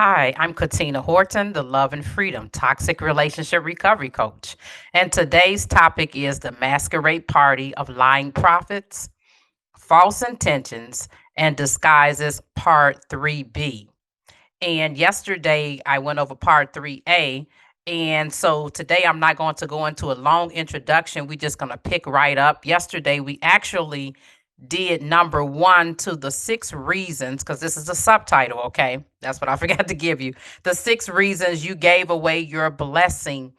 Hi, I'm Katina Horton, the Love and Freedom Toxic Relationship Recovery Coach. And today's topic is the masquerade party of lying prophets, false intentions, and disguises, part 3B. And yesterday I went over part 3A. And so today I'm not going to go into a long introduction. We're just going to pick right up. Yesterday we actually did number one to the 6 reasons, because this is the subtitle, okay? That's what I forgot to give you. The 6 reasons you gave away your blessing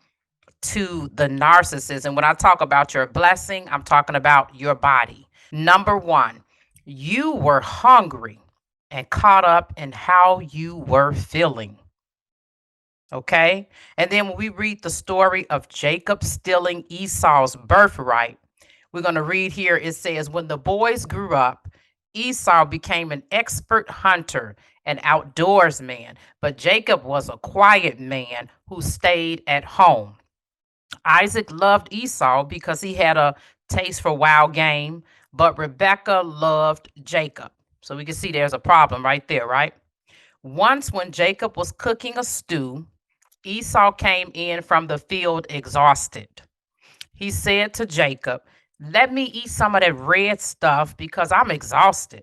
to the narcissist. And when I talk about your blessing, I'm talking about your body. Number one, you were hungry and caught up in how you were feeling. Okay. And then when we read the story of Jacob stealing Esau's birthright, we're going to read here. It says, when the boys grew up, Esau became an expert hunter and outdoorsman, but Jacob was a quiet man who stayed at home. Isaac loved Esau because he had a taste for wild game, but Rebekah loved Jacob. So we can see there's a problem right there, right? Once, when Jacob was cooking a stew, Esau came in from the field exhausted. He said to Jacob, let me eat some of that red stuff because I'm exhausted.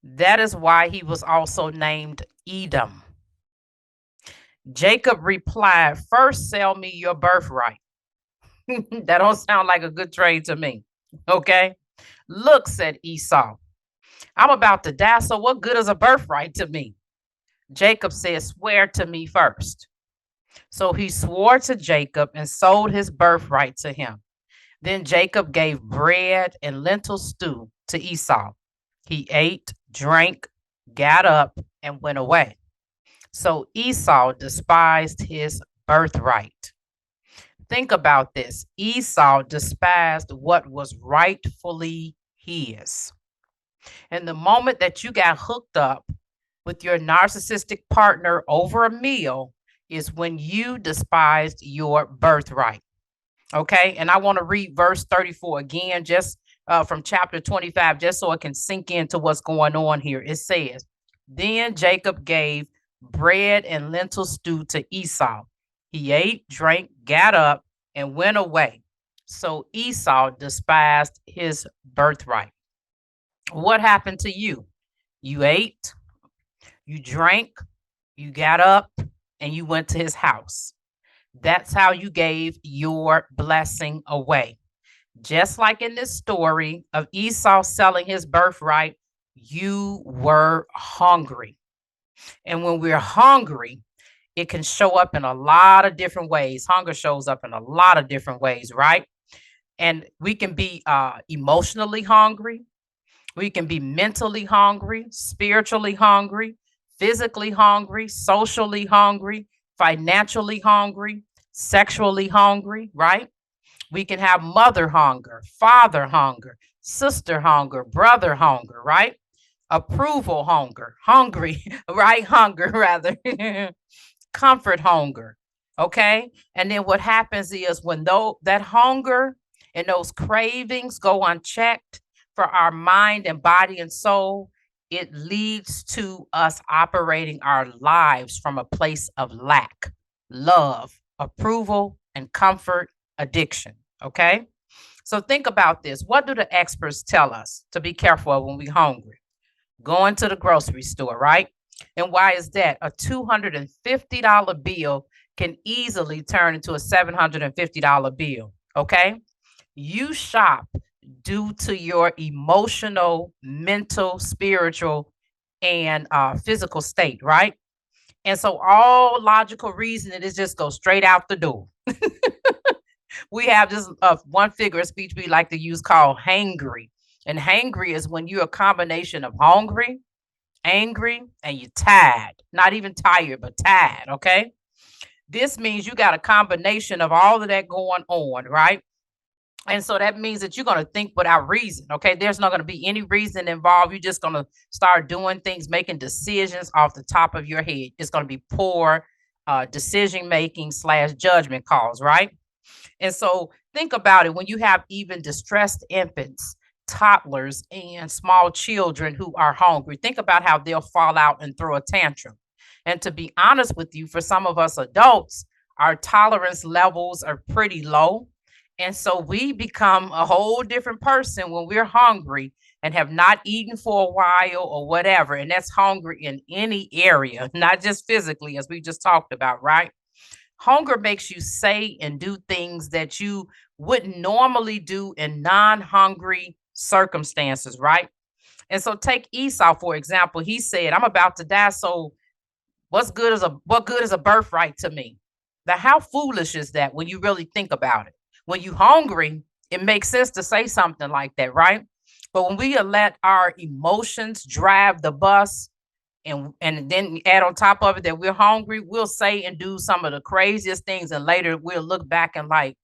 That is why he was also named Edom. Jacob replied, first sell me your birthright. That don't sound like a good trade to me. Okay. Look, said Esau, I'm about to die, so what good is a birthright to me? Jacob said, swear to me first. So he swore to Jacob and sold his birthright to him. Then Jacob gave bread and lentil stew to Esau. He ate, drank, got up, and went away. So Esau despised his birthright. Think about this. Esau despised what was rightfully his. And the moment that you got hooked up with your narcissistic partner over a meal is when you despised your birthright. Okay. And I want to read verse 34 again, just from chapter 25, just so it can sink into what's going on here. It says, then Jacob gave bread and lentil stew to Esau. He ate, drank, got up, and went away. So Esau despised his birthright. What happened to you? You ate, you drank, you got up, and you went to his house. That's how you gave your blessing away. Just like in this story of Esau selling his birthright, you were hungry. And when we're hungry, it can show up in a lot of different ways. Hunger shows up in a lot of different ways, right? And we can be emotionally hungry. We can be mentally hungry, spiritually hungry, physically hungry, socially hungry, financially hungry, sexually hungry, right? We can have mother hunger, father hunger, sister hunger, brother hunger, right? Approval hunger, hungry, right? Hunger, rather. Comfort hunger. Okay. And then what happens is when that hunger and those cravings go unchecked for our mind and body and soul, it leads to us operating our lives from a place of lack, love, approval, and comfort, addiction. Okay. So think about this. What do the experts tell us to be careful of when we're hungry? Going to the grocery store, right? And why is that? A $250 bill can easily turn into a $750 bill. Okay. You shop due to your emotional, mental, spiritual, and physical state, right? And so all logical reasoning is just go straight out the door. We have this one figure of speech we like to use called hangry. And hangry is when you're a combination of hungry, angry, and you're tired. Not even tired, but tired. Okay. This means you got a combination of all of that going on, right? And so that means that you're going to think without reason. Okay. There's not going to be any reason involved. You're just going to start doing things, making decisions off the top of your head. It's going to be poor decision making / judgment calls, right? And so think about it when you have even distressed infants, toddlers, and small children who are hungry. Think about how they'll fall out and throw a tantrum. And to be honest with you, for some of us adults, our tolerance levels are pretty low. And so we become a whole different person when we're hungry and have not eaten for a while or whatever. And that's hungry in any area, not just physically, as we just talked about, right? Hunger makes you say and do things that you wouldn't normally do in non-hungry circumstances, right? And so take Esau, for example. He said, I'm about to die, so what good is a birthright to me? Now, how foolish is that when you really think about it? When you hungry, it makes sense to say something like that, right? But when we let our emotions drive the bus, and then add on top of it that we're hungry, we'll say and do some of the craziest things, and later we'll look back and like,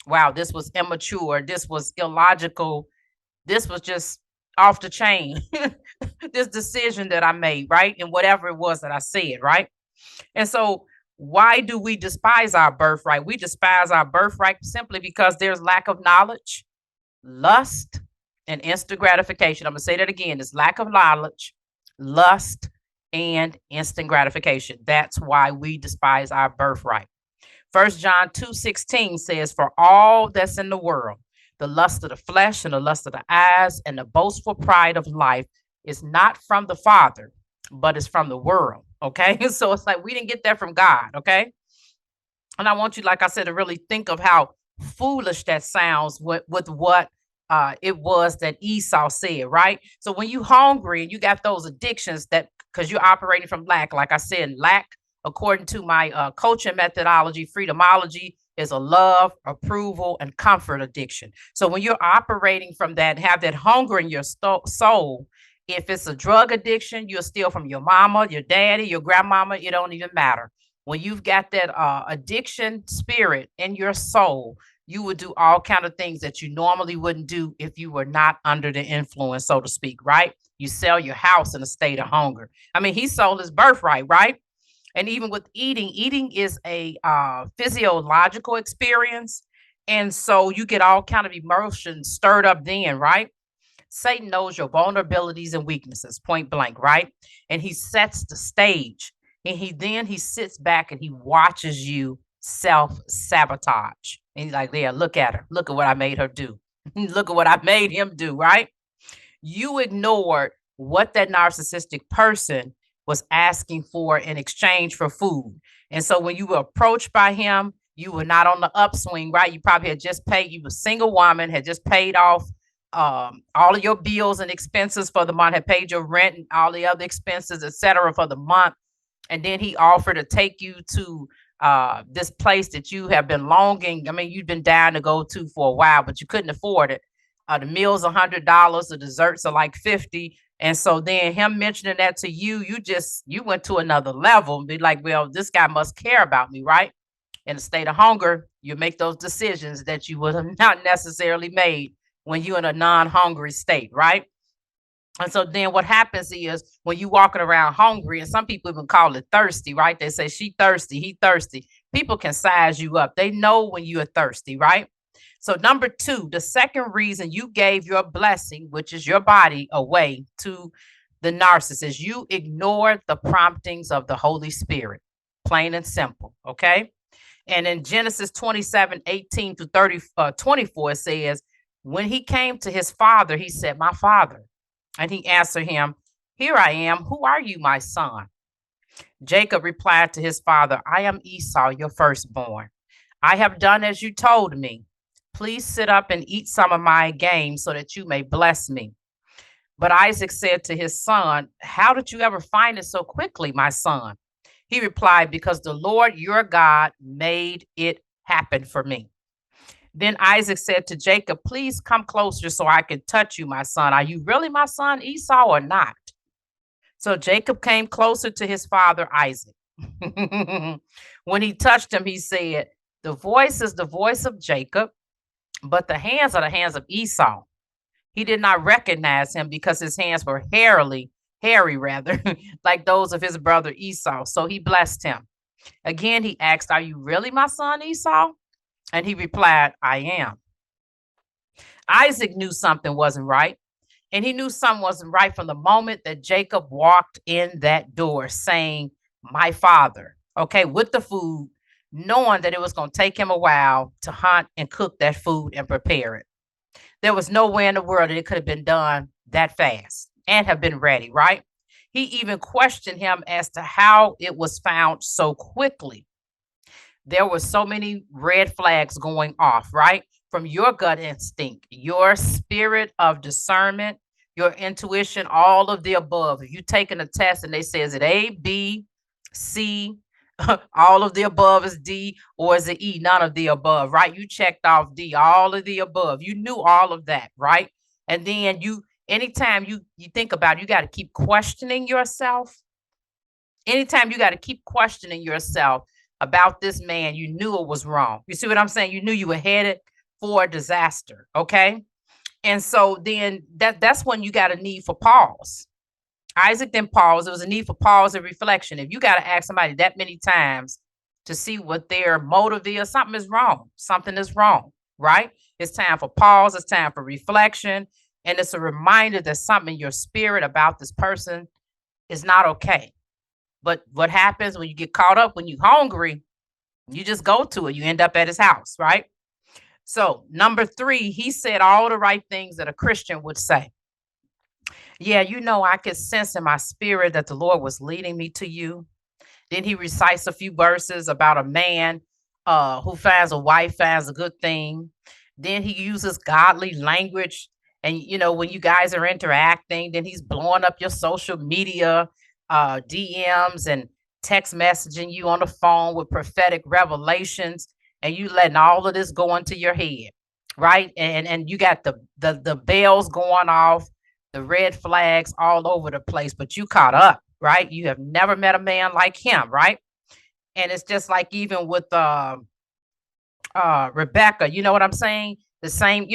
wow, this was immature, this was illogical, this was just off the chain. This decision that I made, right? And whatever it was that I said, right? And so why do we despise our birthright? We despise our birthright simply because there's lack of knowledge, lust, and instant gratification. I'm gonna say that again. It's lack of knowledge, lust, and instant gratification. That's why we despise our birthright. 1 John 2:16 says, for all that's in the world, the lust of the flesh and the lust of the eyes and the boastful pride of life is not from the Father, but it's from the world. Okay. So it's like we didn't get that from God. Okay. And I want you, like I said, to really think of how foolish that sounds with what it was that Esau said, right? So when you hungry and you got those addictions that because you're operating from lack, like I said, lack, according to my coaching methodology, freedomology, is a love, approval, and comfort addiction. So when you're operating from that, have that hunger in your soul. If it's a drug addiction, you'll steal from your mama, your daddy, your grandmama. It don't even matter. When you've got that addiction spirit in your soul, you would do all kind of things that you normally wouldn't do if you were not under the influence, so to speak, right? You sell your house in a state of hunger. I mean, he sold his birthright, right? And even with eating, eating is a physiological experience. And so you get all kind of emotions stirred up then, right? Satan knows your vulnerabilities and weaknesses, point blank, right? And he sets the stage. And he sits back and he watches you self-sabotage. And he's like, yeah, look at her. Look at what I made her do. Look at what I made him do, right? You ignored what that narcissistic person was asking for in exchange for food. And so when you were approached by him, you were not on the upswing, right? You probably had just paid, you were a single woman, had just paid off all of your bills and expenses for the month, had paid your rent and all the other expenses, etc., for the month. And then he offered to take you to this place that you have been longing. I mean, you've been dying to go to for a while, but you couldn't afford it. The meal's $100, the desserts are like 50. And so then him mentioning that to you, you went to another level and be like, well, this guy must care about me, right? In a state of hunger, you make those decisions that you would have not necessarily made when you're in a non-hungry state, right? And so then what happens is when you walking around hungry, and some people even call it thirsty, right? They say she thirsty, he thirsty. People can size you up. They know when you are thirsty, right? So number two, the second reason you gave your blessing, which is your body, away to the narcissist, you ignored the promptings of the Holy Spirit, plain and simple, okay? And in Genesis 27:18 to 24, it says, when he came to his father, he said, my father. And he answered him, here I am. Who are you, my son? Jacob replied to his father, I am Esau, your firstborn. I have done as you told me. Please sit up and eat some of my game so that you may bless me. But Isaac said to his son, how did you ever find it so quickly, my son? He replied, because the Lord your God made it happen for me. Then Isaac said to Jacob, please come closer so I can touch you, my son. Are you really my son Esau or not? So Jacob came closer to his father Isaac. When he touched him, he said, the voice is the voice of Jacob, but the hands are the hands of Esau. He did not recognize him because his hands were hairy, like those of his brother Esau. So he blessed him. Again, he asked, are you really my son Esau? And he replied, I am. Isaac knew something wasn't right. And he knew something wasn't right from the moment that Jacob walked in that door saying, my father, okay, with the food, knowing that it was going to take him a while to hunt and cook that food and prepare it. There was nowhere in the world that it could have been done that fast and have been ready, right? He even questioned him as to how it was found so quickly. There were so many red flags going off, right? From your gut instinct, your spirit of discernment, your intuition, all of the above. If you taking a test and they say, is it A, B, C, all of the above is D, or is it E? None of the above, right? You checked off D, all of the above. You knew all of that, right? And then anytime you think about it, you got to keep questioning yourself. Anytime you got to keep questioning yourself about this man, you knew it was wrong. You see what I'm saying? You knew you were headed for a disaster. Okay. And so then that's when you got a need for pause. Isaac then paused. There was a need for pause and reflection. If you got to ask somebody that many times to see what their motive is, something is wrong. Something is wrong, right? It's time for pause. It's time for reflection. And it's a reminder that something in your spirit about this person is not okay. But what happens when you get caught up, when you're hungry, you just go to it. You end up at his house, right? So number 3, he said all the right things that a Christian would say. Yeah, I could sense in my spirit that the Lord was leading me to you. Then he recites a few verses about a man who finds a wife, finds a good thing. Then he uses godly language. And, when you guys are interacting, then he's blowing up your social media DMs and text messaging you on the phone with prophetic revelations. And you letting all of this go into your head, right? And you got the bells going off, the red flags all over the place, but you caught up, right? You have never met a man like him, right? And it's just like even with Rebecca, you know what I'm saying? The same,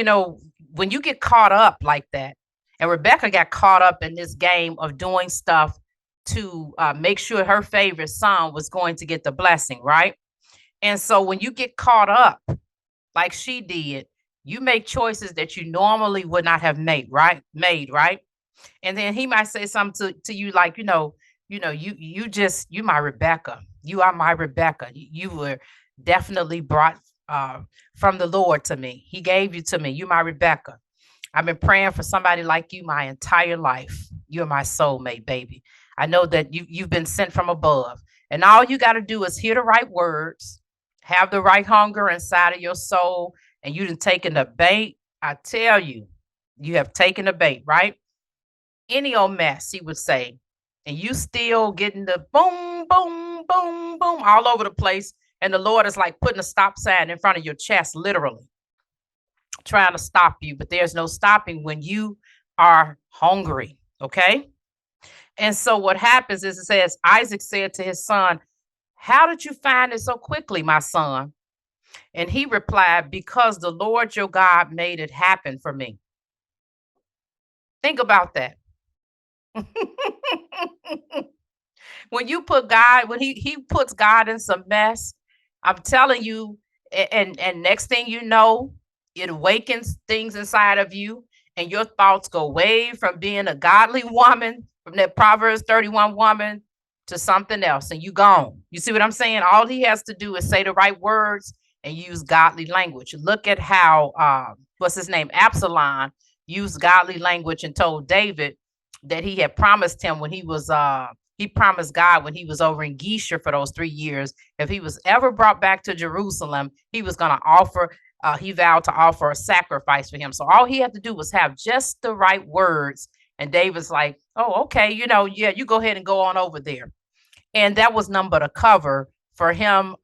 when you get caught up like that, and Rebecca got caught up in this game of doing stuff to make sure her favorite son was going to get the blessing, right? And so when you get caught up like she did, you make choices that you normally would not have made, right? And then he might say something to you like, you my Rebecca. You are my Rebecca. You were definitely brought from the Lord to me. He gave you to me. You my Rebecca. I've been praying for somebody like you my entire life. You're my soulmate, baby. I know that you've been sent from above. And all you got to do is hear the right words, have the right hunger inside of your soul, and you done taken the bait. I tell you, you have taken the bait, right? Any old mess, he would say, and you still getting the boom, boom, boom, boom all over the place. And the Lord is like putting a stop sign in front of your chest, literally trying to stop you. But there's no stopping when you are hungry. Okay. And so what happens is it says, Isaac said to his son, how did you find it so quickly, my son? And he replied, because the Lord your God made it happen for me. Think about that. When you put God, when he puts God in some mess, I'm telling you, and next thing you know, it awakens things inside of you, and your thoughts go way from being a godly woman, from that Proverbs 31 woman, to something else, and you gone. You see what I'm saying? All he has to do is say the right words and use godly language. Look at how what's his name? Absalom used godly language and told David that he had promised him when he was he promised God when he was over in Geshur for those 3 years, if he was ever brought back to Jerusalem, he was going to offer, he vowed to offer a sacrifice for him. So all he had to do was have just the right words. And David's like, oh, okay, yeah, you go ahead and go on over there. And that was none but a cover for him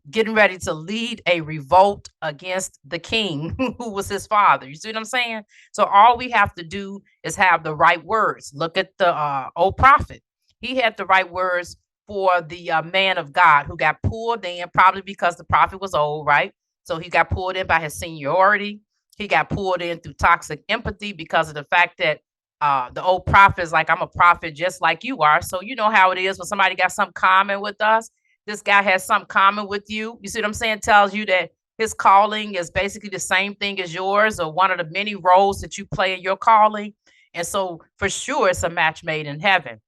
getting ready to lead a revolt against the king who was his father. You see what I'm saying? So all we have to do is have the right words. Look at the old prophet. He had the right words for the man of God who got pulled in, probably because the prophet was old, right? So he got pulled in by his seniority. He got pulled in through toxic empathy because of the fact that the old prophet is like, I'm a prophet just like you are. So you know how it is when somebody got something common with us. This guy has something common with you. You see what I'm saying? Tells you that his calling is basically the same thing as yours, or one of the many roles that you play in your calling. And so for sure, it's a match made in heaven.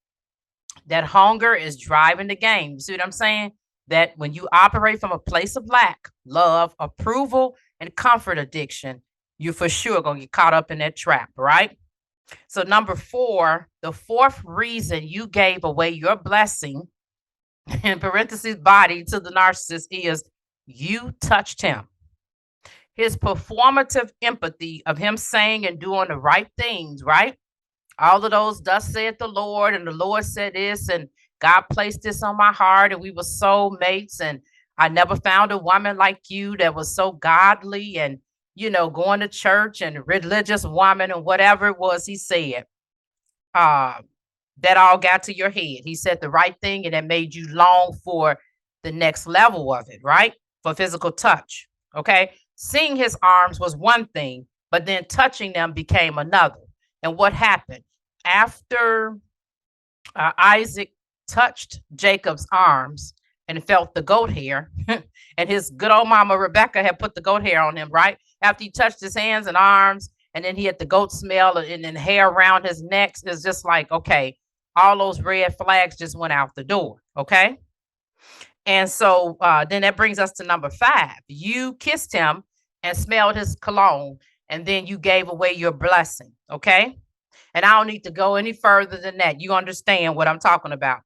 That hunger is driving the game. You see what I'm saying? That when you operate from a place of lack, love, approval, and comfort addiction, you're for sure going to get caught up in that trap, right? So, number four, the fourth reason you gave away your blessing, in parentheses, body to the narcissist is you touched him. His performative empathy of him saying and doing the right things, right? All of those, thus saith the Lord, and the Lord said this, and God placed this on my heart, and we were soulmates, and I never found a woman like you that was so godly and, going to church and religious woman and whatever it was he said. Uh, that all got to your head. He said the right thing, and it made you long for the next level of it, right? For physical touch. Okay. Seeing his arms was one thing, but then touching them became another. And what happened? After Isaac touched Jacob's arms and felt the goat hair, and his good old mama Rebecca had put the goat hair on him, right? After he touched his hands and arms, and then he had the goat smell and then hair around his neck, it's just like, okay, all those red flags just went out the door, okay? And so then that brings us to number five. You kissed him and smelled his cologne, and then you gave away your blessing, okay? And I don't need to go any further than that. You understand what I'm talking about.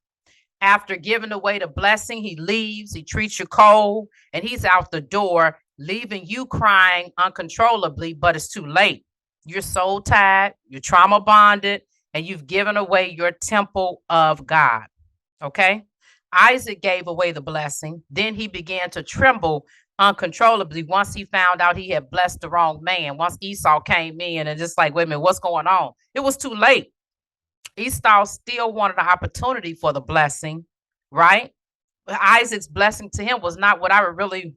After giving away the blessing, he leaves, he treats you cold, and he's out the door, leaving you crying uncontrollably, but it's too late. You're so tired, you're trauma bonded, and you've given away your temple of God. Okay? Isaac gave away the blessing. Then he began to tremble uncontrollably once he found out he had blessed the wrong man. Once Esau came in and just like, wait a minute, what's going on? It was too late. Esau still wanted an opportunity for the blessing, right? But Isaac's blessing to him was not what I would really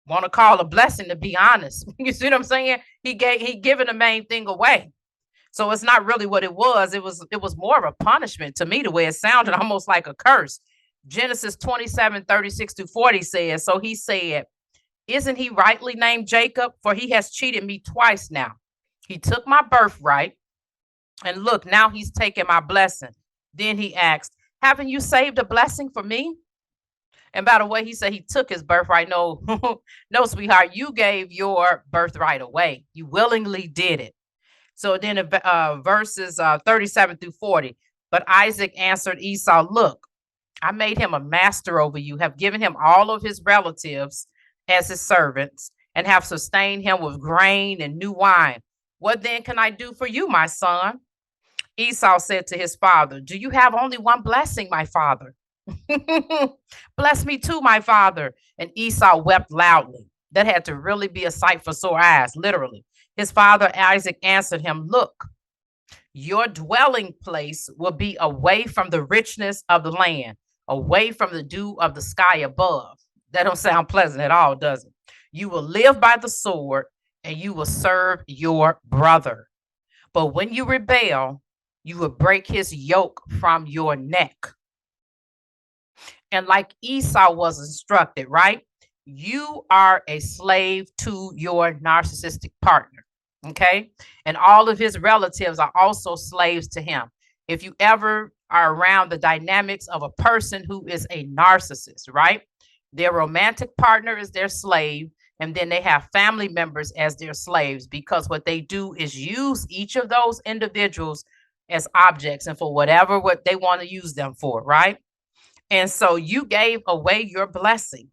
want to call a blessing, to be honest. You see what I'm saying? He given the main thing away. So it's not really what it was. It was more of a punishment to me, the way it sounded, almost like a curse. Genesis 27:36-40 says, so he said, isn't he rightly named Jacob? For he has cheated me twice now. He took my birthright, and look, now he's taking my blessing. Then he asked, haven't you saved a blessing for me? And by the way, he said he took his birthright. No, no, sweetheart, you gave your birthright away. You willingly did it. So then verses 37-40. But Isaac answered Esau, look, I made him a master over you, have given him all of his relatives as his servants, and have sustained him with grain and new wine. What then can I do for you, my son? Esau said to his father, do you have only one blessing, my father? Bless me too, my father. And Esau wept loudly. That had to really be a sight for sore eyes, literally. His father Isaac answered him, look, your dwelling place will be away from the richness of the land, away from the dew of the sky above. That don't sound pleasant at all, does it? You will live by the sword, and you will serve your brother. But when you rebel, you will break his yoke from your neck. And like Esau was instructed, right? You are a slave to your narcissistic partner. Okay. And all of his relatives are also slaves to him. If you ever are around the dynamics of a person who is a narcissist, right? Their romantic partner is their slave, and then they have family members as their slaves, because what they do is use each of those individuals as objects and for whatever what they want to use them for, right? And so you gave away your blessing.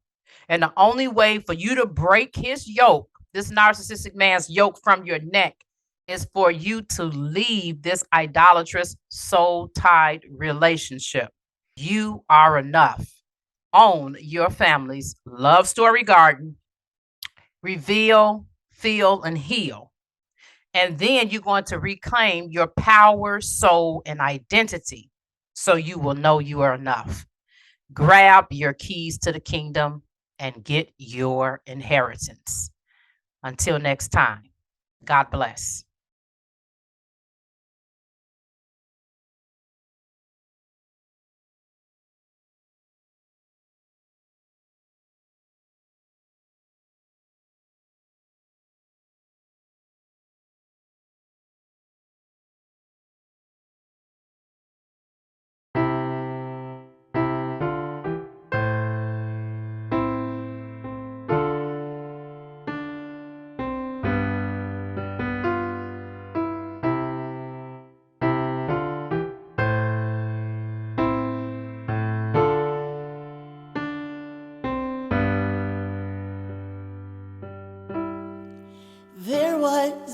And the only way for you to break his yoke, this narcissistic man's yoke from your neck, is for you to leave this idolatrous soul tied relationship. You are enough. Own your family's love story garden, reveal, feel, and heal. And then you're going to reclaim your power, soul, and identity, so you will know you are enough. Grab your keys to the kingdom and get your inheritance. Until next time, God bless.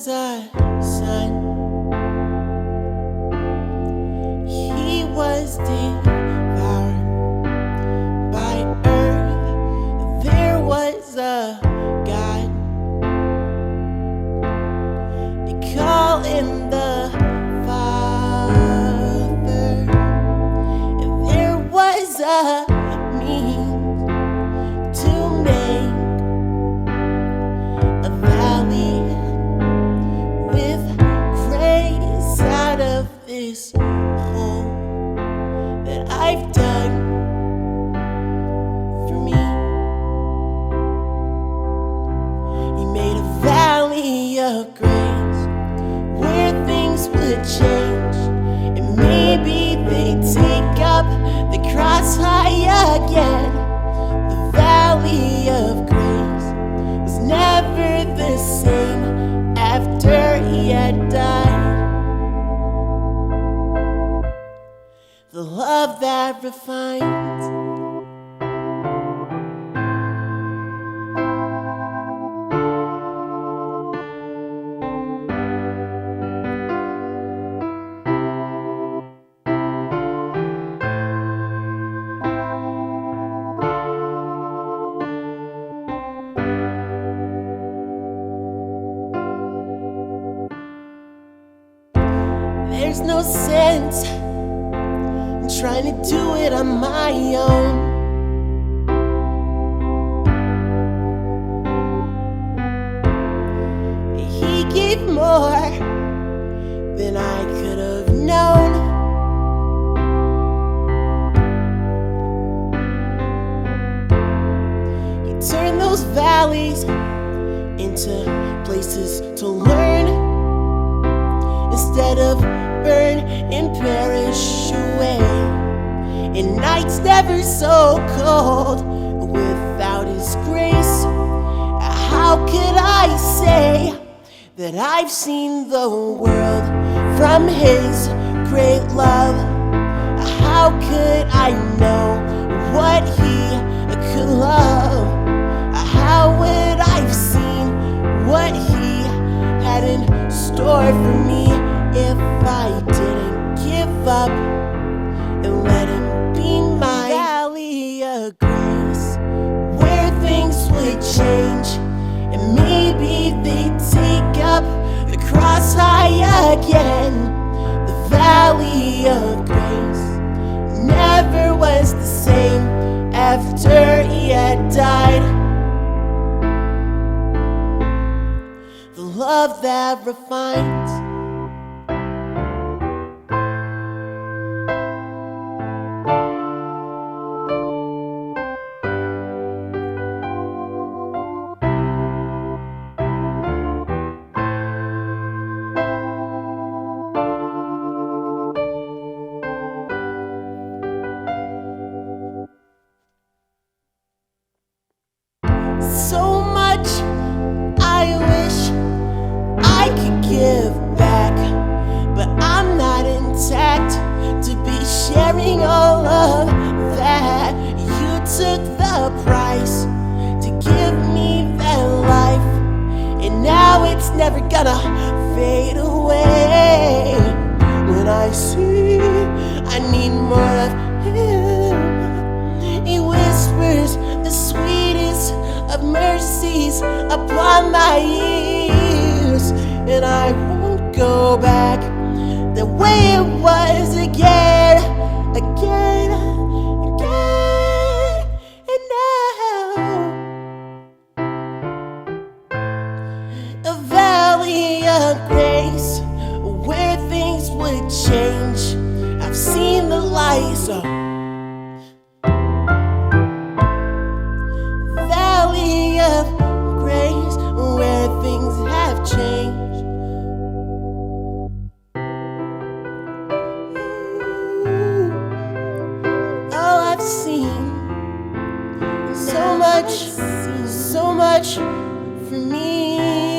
was a son. He was devoured by earth. There was a God. They call him the Father. And there was a means to make a valley with grace out of this hole that I've dug for me. He made a valley of grace where things would change, and maybe they'd take up the cross high again. The valley of grace was never the same after he had died. The love that refines. There's no sense in trying to do it on my own. He gave more than I could have known. He turned those valleys into places to learn, instead of burn and perish away. And nights never so cold without his grace. How could I say that I've seen the world from his great love? How could I know what he could love? How would I've seen what he had in store for me if I didn't give up and let him be my valley of grace, where things would change, and maybe they'd take up the cross high again. The valley of grace never was the same after he had died. The love that refines. So much I wish I could give back, but I'm not intact to be sharing all of that. You took the price to give me that life, and now it's never gonna fade away. When I see I need more of him, he whispers the sweetest of mercies upon my ears, and I won't go back the way it was again, again, again, and now a valley of grace where things would change. I've seen the lights of valley of grace where things have changed. Oh, I've seen so much for me.